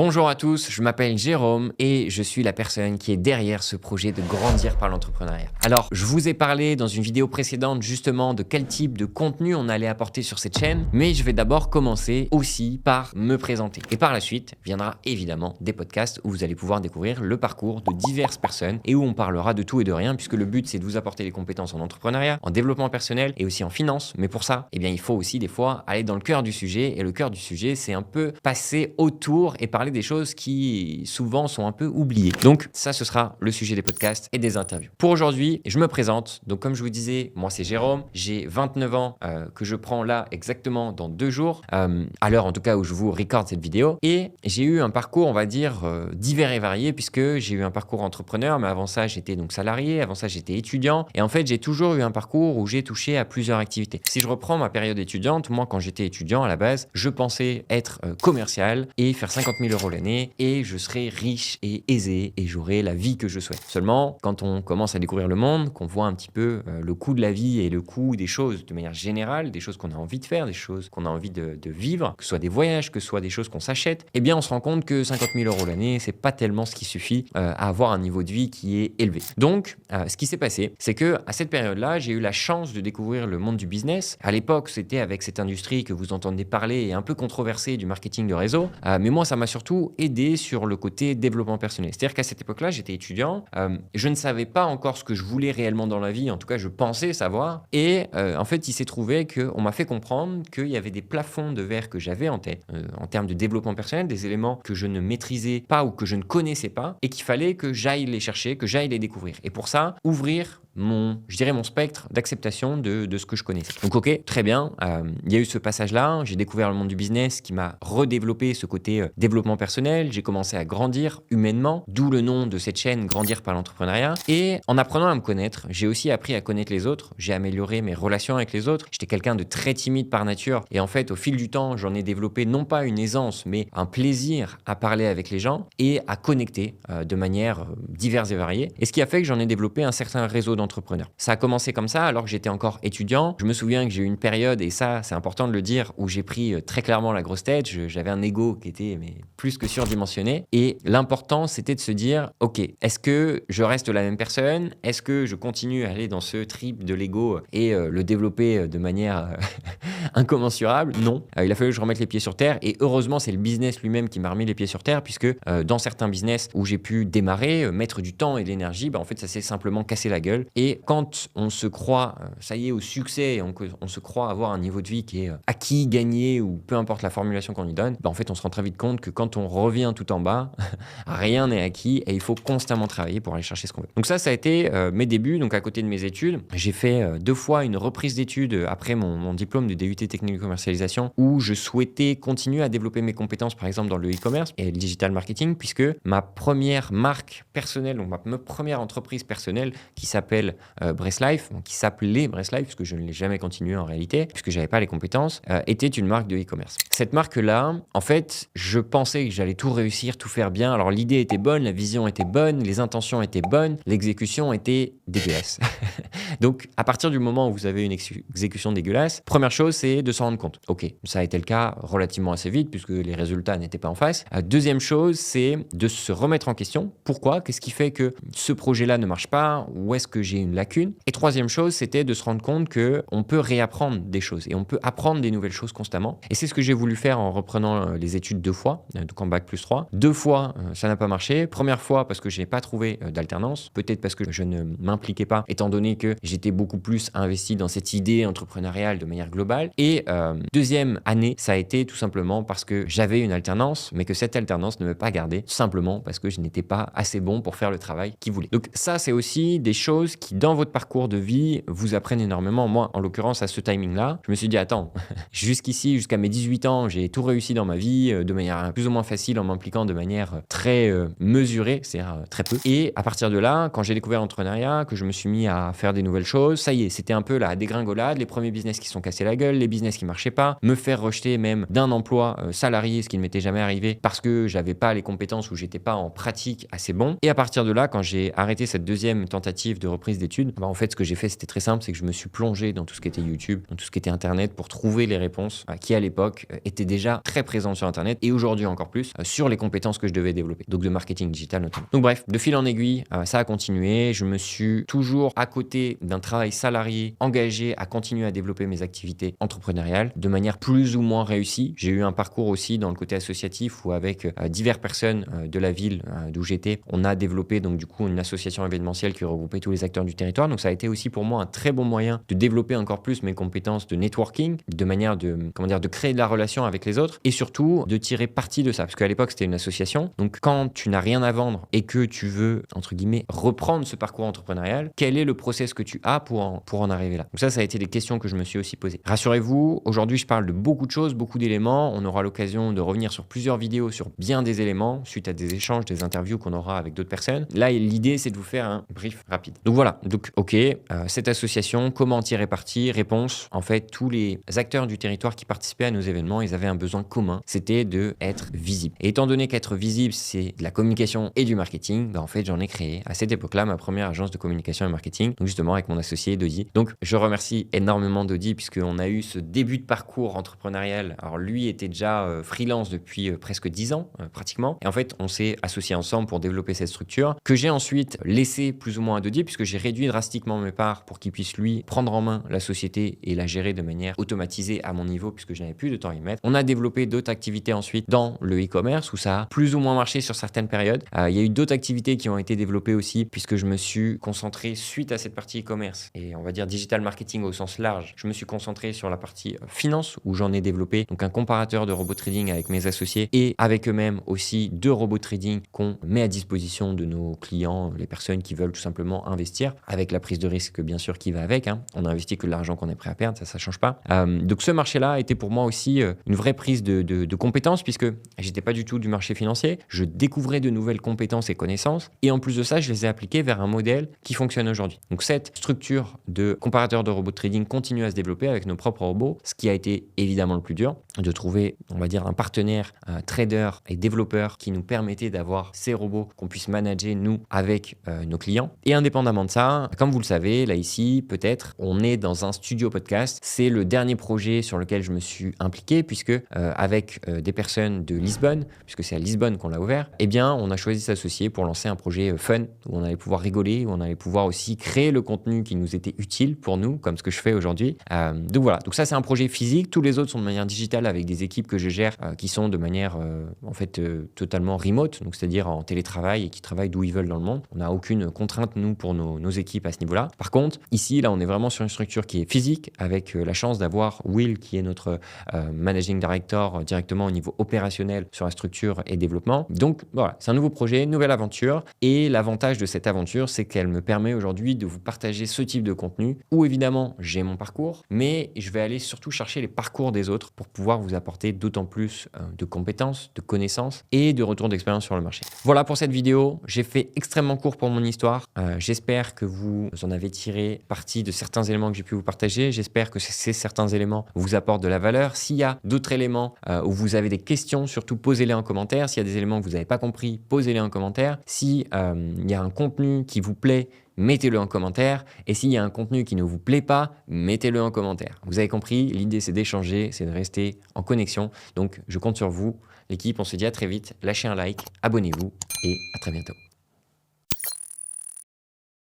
Bonjour à tous, je m'appelle Jérôme et je suis la personne qui est derrière ce projet de grandir par l'entrepreneuriat. Alors, je vous ai parlé dans une vidéo précédente justement de quel type de contenu on allait apporter sur cette chaîne, mais je vais d'abord commencer aussi par me présenter. Et par la suite, viendra évidemment des podcasts où vous allez pouvoir découvrir le parcours de diverses personnes et où on parlera de tout et de rien, puisque le but c'est de vous apporter des compétences en entrepreneuriat, en développement personnel et aussi en finance. Mais pour ça, il faut aussi des fois aller dans le cœur du sujet, et le cœur du sujet, c'est un peu passer autour et parler des choses qui souvent sont un peu oubliées. Donc ça, ce sera le sujet des podcasts et des interviews. Pour aujourd'hui, je me présente. Donc comme je vous disais, moi c'est Jérôme, j'ai 29 ans que je prends là exactement dans 2 jours, à l'heure en tout cas où je vous recorde cette vidéo. Et j'ai eu un parcours, on va dire, divers et varié, puisque j'ai eu un parcours entrepreneur, mais avant ça j'étais donc salarié, avant ça j'étais étudiant. Et en fait, j'ai toujours eu un parcours où j'ai touché à plusieurs activités. Si je reprends ma période étudiante, moi quand j'étais étudiant à la base, je pensais être commercial et faire 50 000 € l'année et je serais riche et aisé et j'aurais la vie que je souhaite. Seulement, quand on commence à découvrir le monde, qu'on voit un petit peu le coût de la vie et le coût des choses de manière générale, des choses qu'on a envie de faire, des choses qu'on a envie de vivre, que ce soit des voyages, que ce soit des choses qu'on s'achète, eh bien on se rend compte que 50 000 € l'année, c'est pas tellement ce qui suffit à avoir un niveau de vie qui est élevé. Donc, ce qui s'est passé, c'est que à cette période-là, j'ai eu la chance de découvrir le monde du business. À l'époque, c'était avec cette industrie que vous entendez parler et un peu controversée du marketing de réseau. Mais moi, ça m'a surtout aidé sur le côté développement personnel. C'est-à-dire qu'à cette époque-là, j'étais étudiant. Je ne savais pas encore ce que je voulais réellement dans la vie. En tout cas, je pensais savoir. Et en fait, il s'est trouvé qu'on m'a fait comprendre qu'il y avait des plafonds de verre que j'avais en tête, en termes de développement personnel, des éléments que je ne maîtrisais pas ou que je ne connaissais pas, et qu'il fallait que j'aille les chercher, que j'aille les découvrir. Et pour ça, ouvrir mon spectre d'acceptation de ce que je connaissais. Donc ok, très bien, il y a eu ce passage-là, j'ai découvert le monde du business qui m'a redéveloppé ce côté développement personnel, j'ai commencé à grandir humainement, d'où le nom de cette chaîne, Grandir par l'entrepreneuriat. Et en apprenant à me connaître, j'ai aussi appris à connaître les autres, j'ai amélioré mes relations avec les autres. J'étais quelqu'un de très timide par nature et en fait, au fil du temps, j'en ai développé non pas une aisance, mais un plaisir à parler avec les gens et à connecter de manière diverse et variée. Et ce qui a fait que j'en ai développé un certain réseau d'entrepreneurs. Ça a commencé comme ça alors que j'étais encore étudiant. Je me souviens que j'ai eu une période, et ça c'est important de le dire, où j'ai pris très clairement la grosse tête. J'avais un ego qui était plus que surdimensionné. Et l'important c'était de se dire, ok, est-ce que je reste la même personne? Est-ce que je continue à aller dans ce trip de l'ego et le développer de manière incommensurable? Non. Il a fallu que je remette les pieds sur terre, et heureusement c'est le business lui-même qui m'a remis les pieds sur terre, puisque dans certains business où j'ai pu démarrer, mettre du temps et de l'énergie, en fait ça s'est simplement cassé la gueule. Et quand on se croit, ça y est, au succès, on se croit avoir un niveau de vie qui est acquis, gagné, ou peu importe la formulation qu'on lui donne, en fait on se rend très vite compte que quand on revient tout en bas, rien n'est acquis et il faut constamment travailler pour aller chercher ce qu'on veut. Donc ça a été mes débuts. Donc à côté de mes études, j'ai fait 2 fois une reprise d'études après mon diplôme de DUT technique de commercialisation, où je souhaitais continuer à développer mes compétences, par exemple dans le e-commerce et le digital marketing, puisque ma première marque personnelle, donc ma première entreprise personnelle qui s'appelle Bresslife, qui s'appelait Bresslife, puisque je ne l'ai jamais continué en réalité, puisque j'avais pas les compétences, était une marque de e-commerce. Cette marque-là, en fait, je pensais que j'allais tout réussir, tout faire bien. Alors l'idée était bonne, la vision était bonne, les intentions étaient bonnes, l'exécution était dégueulasse. Donc à partir du moment où vous avez une exécution dégueulasse, première chose, c'est de s'en rendre compte. Ok, ça a été le cas relativement assez vite, puisque les résultats n'étaient pas en face. Deuxième chose, c'est de se remettre en question. Pourquoi? Qu'est-ce qui fait que ce projet-là ne marche pas? Où est-ce que j'ai une lacune? Et troisième chose, c'était de se rendre compte qu'on peut réapprendre des choses et on peut apprendre des nouvelles choses constamment. Et c'est ce que j'ai voulu faire en reprenant les études 2 fois, donc en bac+3. 2 fois, ça n'a pas marché. Première fois parce que je n'ai pas trouvé d'alternance, peut-être parce que je ne m'impliquais pas, étant donné que j'étais beaucoup plus investi dans cette idée entrepreneuriale de manière globale. Et deuxième année, ça a été tout simplement parce que j'avais une alternance, mais que cette alternance ne m'a pas gardé, simplement parce que je n'étais pas assez bon pour faire le travail qu'il voulait. Donc ça, c'est aussi des choses qui, dans votre parcours de vie, vous apprennent énormément. Moi, en l'occurrence, à ce timing-là, je me suis dit, attends, jusqu'ici, jusqu'à mes 18 ans, j'ai tout réussi dans ma vie de manière plus ou moins facile, en m'impliquant de manière très mesurée, c'est-à-dire très peu. Et à partir de là, quand j'ai découvert l'entrepreneuriat, que je me suis mis à faire des nouvelles choses, ça y est, c'était un peu la dégringolade, les premiers business qui se sont cassés la gueule, les business qui marchaient pas, me faire rejeter même d'un emploi salarié, ce qui ne m'était jamais arrivé parce que j'avais pas les compétences ou j'étais pas en pratique assez bon. Et à partir de là, quand j'ai arrêté cette deuxième tentative de reprise reprise d'études, en fait, ce que j'ai fait, c'était très simple, c'est que je me suis plongé dans tout ce qui était YouTube, dans tout ce qui était Internet pour trouver les réponses qui, à l'époque, étaient déjà très présentes sur Internet et aujourd'hui encore plus sur les compétences que je devais développer, donc de marketing digital notamment. Donc bref, de fil en aiguille, ça a continué. Je me suis toujours, à côté d'un travail salarié, engagé à continuer à développer mes activités entrepreneuriales de manière plus ou moins réussie. J'ai eu un parcours aussi dans le côté associatif où avec diverses personnes de la ville d'où j'étais, on a développé donc du coup une association événementielle qui regroupait tous les acteurs du territoire. Donc ça a été aussi pour moi un très bon moyen de développer encore plus mes compétences de networking, de manière de, comment dire, de créer de la relation avec les autres et surtout de tirer parti de ça. Parce qu'à l'époque, c'était une association. Donc quand tu n'as rien à vendre et que tu veux, entre guillemets, reprendre ce parcours entrepreneurial, quel est le process que tu as pour en arriver là? Donc ça a été des questions que je me suis aussi posées. Rassurez-vous, aujourd'hui, je parle de beaucoup de choses, beaucoup d'éléments. On aura l'occasion de revenir sur plusieurs vidéos sur bien des éléments suite à des échanges, des interviews qu'on aura avec d'autres personnes. Là, l'idée, c'est de vous faire un brief rapide. Donc voilà. Donc, ok, cette association, comment en tirer parti? Réponse, en fait, tous les acteurs du territoire qui participaient à nos événements, ils avaient un besoin commun, c'était d'être visible. Et étant donné qu'être visible, c'est de la communication et du marketing, en fait, j'en ai créé à cette époque-là ma première agence de communication et marketing, donc justement avec mon associé Dodi. Donc, je remercie énormément Dodi puisqu'on a eu ce début de parcours entrepreneurial. Alors, lui était déjà freelance depuis presque 10 ans, pratiquement. Et en fait, on s'est associés ensemble pour développer cette structure que j'ai ensuite laissé plus ou moins à Dodi puisque j'ai réduit drastiquement mes parts pour qu'il puisse, lui, prendre en main la société et la gérer de manière automatisée à mon niveau puisque je n'avais plus de temps à y mettre. On a développé d'autres activités ensuite dans le e-commerce où ça a plus ou moins marché sur certaines périodes. Il y a eu d'autres activités qui ont été développées aussi puisque je me suis concentré suite à cette partie e-commerce et on va dire digital marketing au sens large. Je me suis concentré sur la partie finance où j'en ai développé donc un comparateur de robot trading avec mes associés et avec eux-mêmes aussi 2 robots trading qu'on met à disposition de nos clients, les personnes qui veulent tout simplement investir avec la prise de risque bien sûr qui va avec. On investit que l'argent qu'on est prêt à perdre, ça change pas. Donc ce marché-là était pour moi aussi une vraie prise de compétences puisque j'étais pas du tout du marché financier. Je découvrais de nouvelles compétences et connaissances et en plus de ça, je les ai appliquées vers un modèle qui fonctionne aujourd'hui. Donc cette structure de comparateur de robots trading continue à se développer avec nos propres robots, ce qui a été évidemment le plus dur, de trouver, on va dire, un partenaire trader et développeur qui nous permettait d'avoir ces robots qu'on puisse manager nous avec nos clients. Et indépendamment de ça, comme vous le savez, là ici, peut-être, on est dans un studio podcast. C'est le dernier projet sur lequel je me suis impliqué puisque avec des personnes de Lisbonne, puisque c'est à Lisbonne qu'on l'a ouvert, eh bien, on a choisi de s'associer pour lancer un projet fun où on allait pouvoir rigoler, où on allait pouvoir aussi créer le contenu qui nous était utile pour nous, comme ce que je fais aujourd'hui. Donc voilà, donc ça c'est un projet physique. Tous les autres sont de manière digitale avec des équipes que je gère qui sont de manière en fait totalement remote, donc c'est-à-dire en télétravail et qui travaillent d'où ils veulent dans le monde. On n'a aucune contrainte nous pour nos équipes à ce niveau-là. Par contre, ici là on est vraiment sur une structure qui est physique avec la chance d'avoir Will qui est notre managing director directement au niveau opérationnel sur la structure et développement. Donc voilà, c'est un nouveau projet, une nouvelle aventure et l'avantage de cette aventure c'est qu'elle me permet aujourd'hui de vous partager ce type de contenu où évidemment j'ai mon parcours mais je vais aller surtout chercher les parcours des autres pour pouvoir vous apporter d'autant plus de compétences, de connaissances et de retours d'expérience sur le marché. Voilà pour cette vidéo, j'ai fait extrêmement court pour mon histoire. J'espère que vous en avez tiré parti de certains éléments que j'ai pu vous partager. J'espère que ces certains éléments vous apportent de la valeur. S'il y a d'autres éléments où vous avez des questions, surtout posez-les en commentaire. S'il y a des éléments que vous n'avez pas compris, posez-les en commentaire. Si il y a un contenu qui vous plaît, mettez-le en commentaire. Et s'il y a un contenu qui ne vous plaît pas, mettez-le en commentaire. Vous avez compris, l'idée c'est d'échanger, c'est de rester en connexion. Donc je compte sur vous, l'équipe, on se dit à très vite. Lâchez un like, abonnez-vous et à très bientôt.